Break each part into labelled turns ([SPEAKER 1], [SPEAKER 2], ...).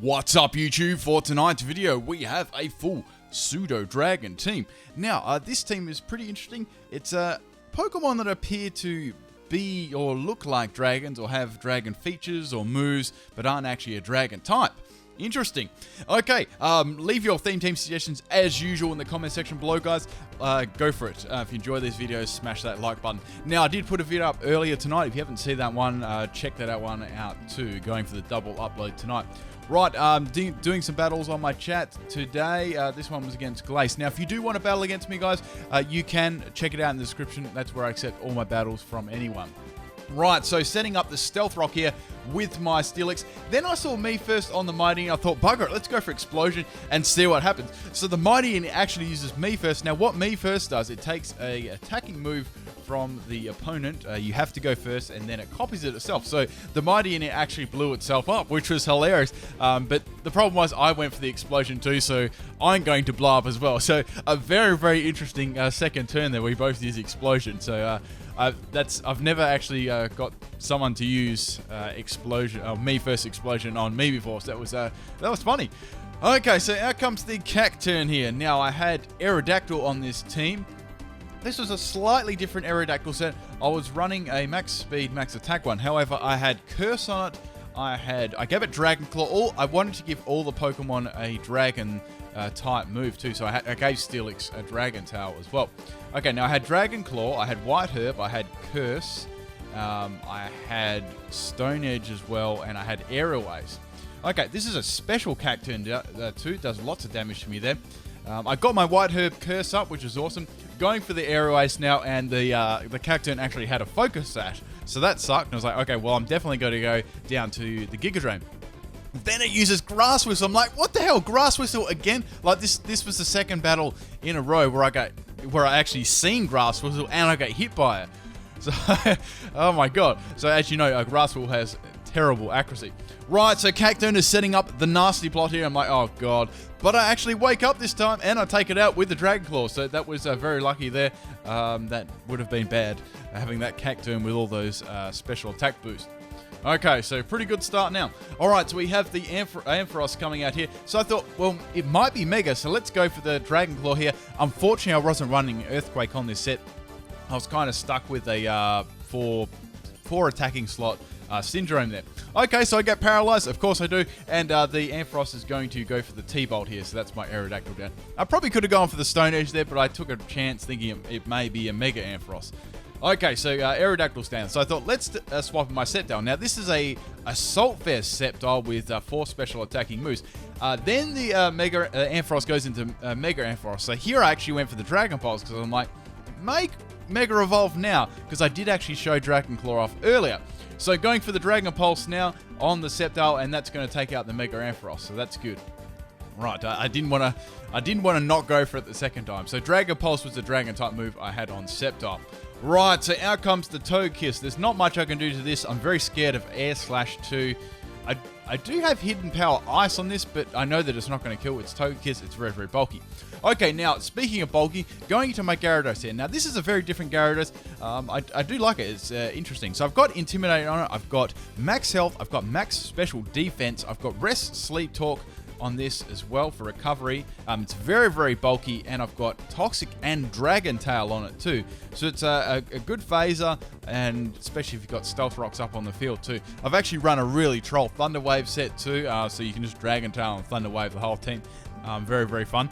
[SPEAKER 1] What's up YouTube? For tonight's video we have a full Pseudo Dragon team. Now this team is pretty interesting. It's Pokemon that appear to be or look like dragons or have dragon features or moves but aren't actually a dragon type. Interesting. Okay, leave your theme team suggestions as usual in the comment section below, guys. Go for it. If you enjoy these videos, smash that like button. Now, I did put a video up earlier tonight. If you haven't seen that one, check that one out too. Going for the double upload tonight. Right, doing some battles on my chat today. This one was against Glace. Now, if you do want to battle against me, guys, you can check it out in the description. That's where I accept all my battles from anyone. Right, so setting up the Stealth Rock here with my Steelix. Then I saw me first on the Mighty, and I thought, bugger it, let's go for Explosion and see what happens. So the Mighty actually uses me first. Now, what me first does, it takes a attacking move from the opponent. You have to go first, and then it copies it itself. So the Mighty in it actually blew itself up, which was hilarious. But the problem was I went for the Explosion too, so I'm going to blow up as well. So a very, very interesting second turn there. We both use Explosion. So I've never actually got someone to use Explosion, me first Explosion on me before. So that was funny. Okay, so out comes the Cack turn here. Now I had Aerodactyl on this team. This was a slightly different Aerodactyl set. I was running a max speed, max attack one. However, I had Curse on it. I gave it Dragon Claw. I wanted to give all the Pokemon a Dragon type move too. So I gave Steelix a Dragon Tail as well. Okay, now I had Dragon Claw. I had White Herb. I had Curse. I had Stone Edge as well, and I had Aerial Ace. Okay, this is a special Cack turn too. It does lots of damage to me there. I got my White Herb Curse up, which is awesome. Going for the Aerial Ace now, and the Cacturne actually had a Focus Sash, so that sucked. And I was like, okay, well, I'm definitely going to go down to the Giga Drain. Then it uses Grass Whistle. I'm like, what the hell, Grass Whistle again? Like this was the second battle in a row where I actually seen Grass Whistle and I got hit by it. So, oh my god. So as you know, Grass Whistle has terrible accuracy. Right, so Cacturne is setting up the nasty plot here. I'm like, oh god. But I actually wake up this time and I take it out with the Dragon Claw. So that was very lucky there. That would have been bad, having that Cacturne with all those special attack boosts. Okay, so pretty good start now. Alright, so we have the Ampharos coming out here. So I thought, well, it might be Mega, so let's go for the Dragon Claw here. Unfortunately, I wasn't running Earthquake on this set. I was kind of stuck with a four attacking slot Syndrome there. Okay, so I get paralyzed, of course I do, and the Ampharos is going to go for the T-Bolt here, so that's my Aerodactyl down. I probably could have gone for the Stone Edge there, but I took a chance thinking it may be a Mega Ampharos. Okay, so Aerodactyl's down, so I thought let's swap my set down. Now this is a Assault Vest Sceptile with 4 special attacking moves. Then the Mega Ampharos goes into Mega Ampharos, so here I actually went for the Dragon Pulse, because I'm like, make Mega Evolve now, because I did actually show Dragon Claw off earlier. So going for the Dragon Pulse now on the Sceptile, and that's going to take out the Mega Ampharos, so that's good. Right, I didn't want to not go for it the second time. So Dragon Pulse was the Dragon type move I had on Sceptile. Right, so out comes the Togekiss. There's not much I can do to this. I'm very scared of Air Slash 2. I do have Hidden Power Ice on this, but I know that it's not going to kill its Togekiss. It's very, very bulky. Okay, now, speaking of bulky, going into my Gyarados here. Now, this is a very different Gyarados. I do like it. It's interesting. So, I've got Intimidate on it. I've got Max Health. I've got Max Special Defense. I've got Rest, Sleep, Talk on this as well for recovery. It's very, very bulky, and I've got Toxic and Dragon Tail on it too. So it's a good phaser, and especially if you've got Stealth Rocks up on the field too. I've actually run a really troll Thunder Wave set too, so you can just Dragon Tail and Thunder Wave the whole team. Very, very fun.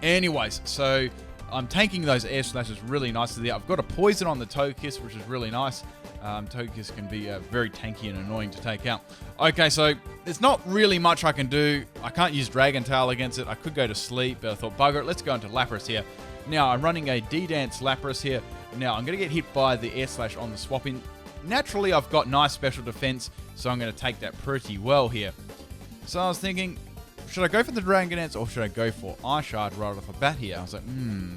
[SPEAKER 1] Anyways, so I'm tanking those Air Slashes really nicely there. I've got a Poison on the Togekiss, which is really nice. Togekiss can be very tanky and annoying to take out. Okay, so there's not really much I can do. I can't use Dragon Tail against it. I could go to sleep, but I thought, bugger it, let's go into Lapras here. Now, I'm running a D-Dance Lapras here. Now, I'm going to get hit by the Air Slash on the swap-in. Naturally, I've got nice special defense, so I'm going to take that pretty well here. So I was thinking, should I go for the Dragon Dance or should I go for Ice Shard right off the bat here? I was like,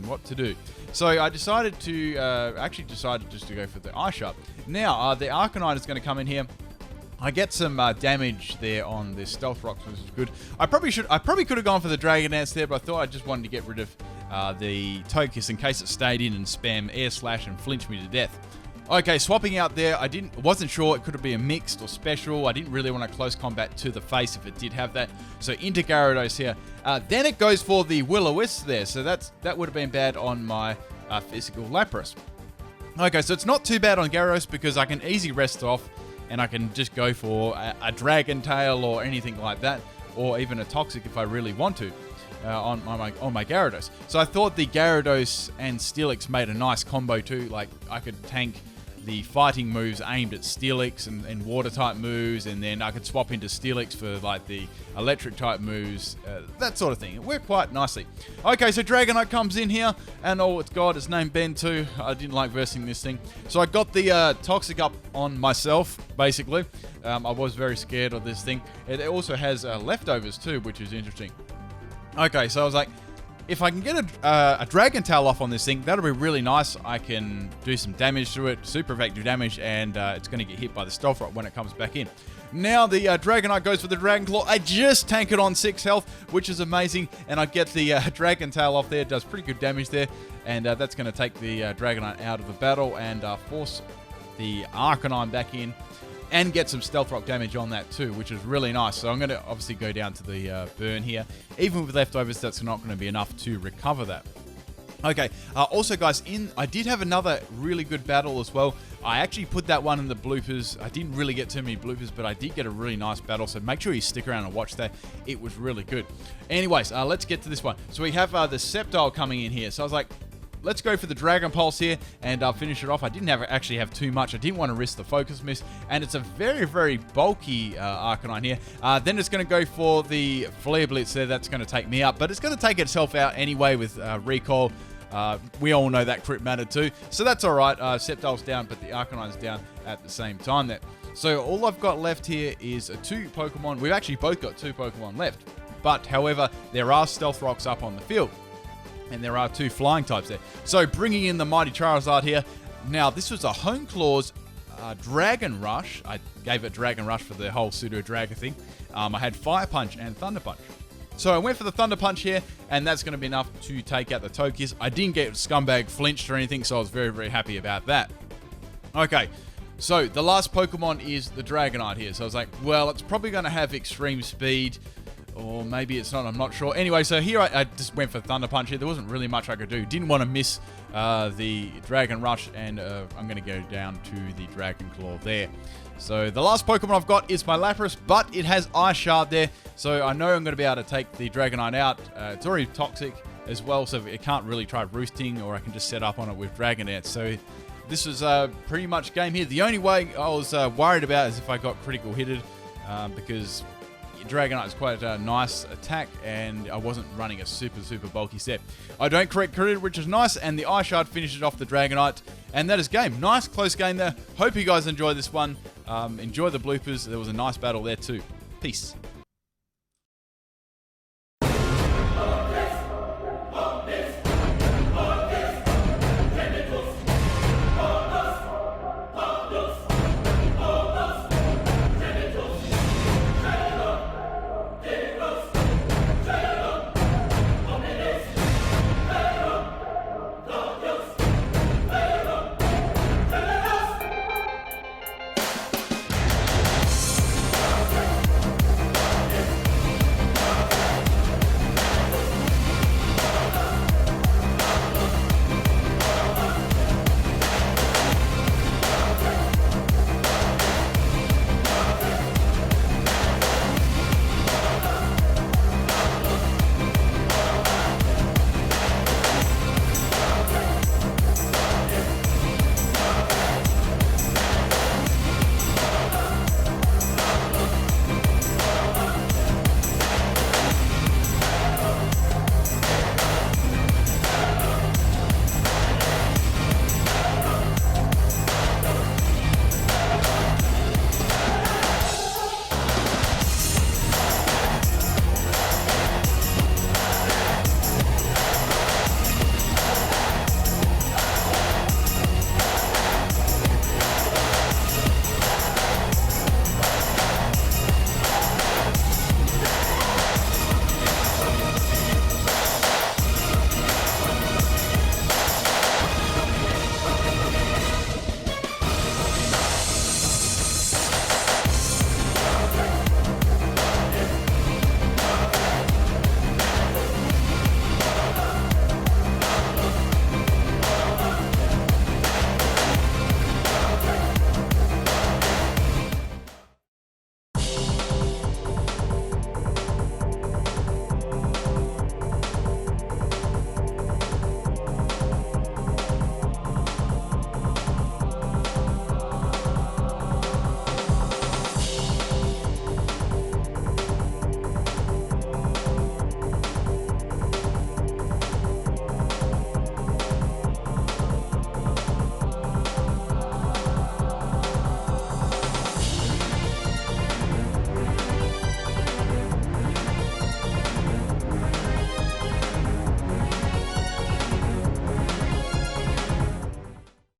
[SPEAKER 1] what to do? So I decided to, just to go for the Ice Shard. Now, the Arcanine is going to come in here. I get some damage there on the Stealth Rocks, which is good. I probably could have gone for the Dragon Dance there, but I thought I just wanted to get rid of the Togekiss in case it stayed in and spam Air Slash and flinch me to death. Okay, swapping out there, wasn't sure it could be a mixed or special. I didn't really want a close combat to the face if it did have that. So into Gyarados here. Then it goes for the Will-O-Wisp there. So that would have been bad on my physical Lapras. Okay, so it's not too bad on Gyarados because I can easy rest off and I can just go for a Dragon Tail or anything like that, or even a Toxic if I really want to. On my Gyarados. So I thought the Gyarados and Steelix made a nice combo too. Like I could tank the fighting moves aimed at Steelix and water type moves, and then I could swap into Steelix for like the electric type moves, that sort of thing. It worked quite nicely. Okay, so Dragonite comes in here, and oh, it's God, it's named Ben too. I didn't like versing this thing. So I got the Toxic up on myself, basically. I was very scared of this thing. It also has leftovers too, which is interesting. Okay, so I was like, if I can get a Dragon Tail off on this thing, that'll be really nice. I can do some damage to it, super effective damage, and it's going to get hit by the Stealth Rock when it comes back in. Now the Dragonite goes for the Dragon Claw. I just tank it on 6 health, which is amazing, and I get the Dragon Tail off there. It does pretty good damage there, and that's going to take the Dragonite out of the battle and force the Arcanine back in. And get some Stealth Rock damage on that too, which is really nice. So I'm going to obviously go down to the burn here. Even with leftovers, that's not going to be enough to recover that. Okay, also guys, I did have another really good battle as well. I actually put that one in the bloopers. I didn't really get too many bloopers, but I did get a really nice battle, so make sure you stick around and watch that. It was really good. Anyways, let's get to this one. So we have the Sceptile coming in here. So I was like, let's go for the Dragon Pulse here and finish it off. I didn't actually have too much. I didn't want to risk the Focus Miss, and it's a very, very bulky Arcanine here. Then it's going to go for the Flare Blitz there. That's going to take me out, but it's going to take itself out anyway with Recall. We all know that crit mattered too, so that's all right. Sceptile's down, but the Arcanine's down at the same time there. So all I've got left here is 2 Pokemon. We've actually both got 2 Pokemon left, but however, there are Stealth Rocks up on the field. And there are 2 flying types there. So bringing in the Mighty Charizard here. Now, this was a Home Claws Dragon Rush. I gave it Dragon Rush for the whole Pseudo Dragon thing. I had Fire Punch and Thunder Punch. So I went for the Thunder Punch here, and that's going to be enough to take out the Togekiss. I didn't get Scumbag flinched or anything, so I was very, very happy about that. Okay, so the last Pokemon is the Dragonite here. So I was like, well, it's probably going to have extreme speed. Or maybe it's not, I'm not sure. Anyway, so here I just went for Thunder Punch here. There wasn't really much I could do. Didn't want to miss the Dragon Rush, and I'm going to go down to the Dragon Claw there. So the last Pokemon I've got is my Lapras, but it has Ice Shard there. So I know I'm going to be able to take the Dragonite out. It's already toxic as well, so it can't really try roosting, or I can just set up on it with Dragon Dance. So this was pretty much game here. The only way I was worried about is if I got critical hitted, because Dragonite is quite a nice attack, and I wasn't running a super, super bulky set. I don't crit, which is nice, and the Ice Shard finishes off the Dragonite, and that is game. Nice, close game there. Hope you guys enjoyed this one. Enjoy the bloopers. There was a nice battle there too. Peace.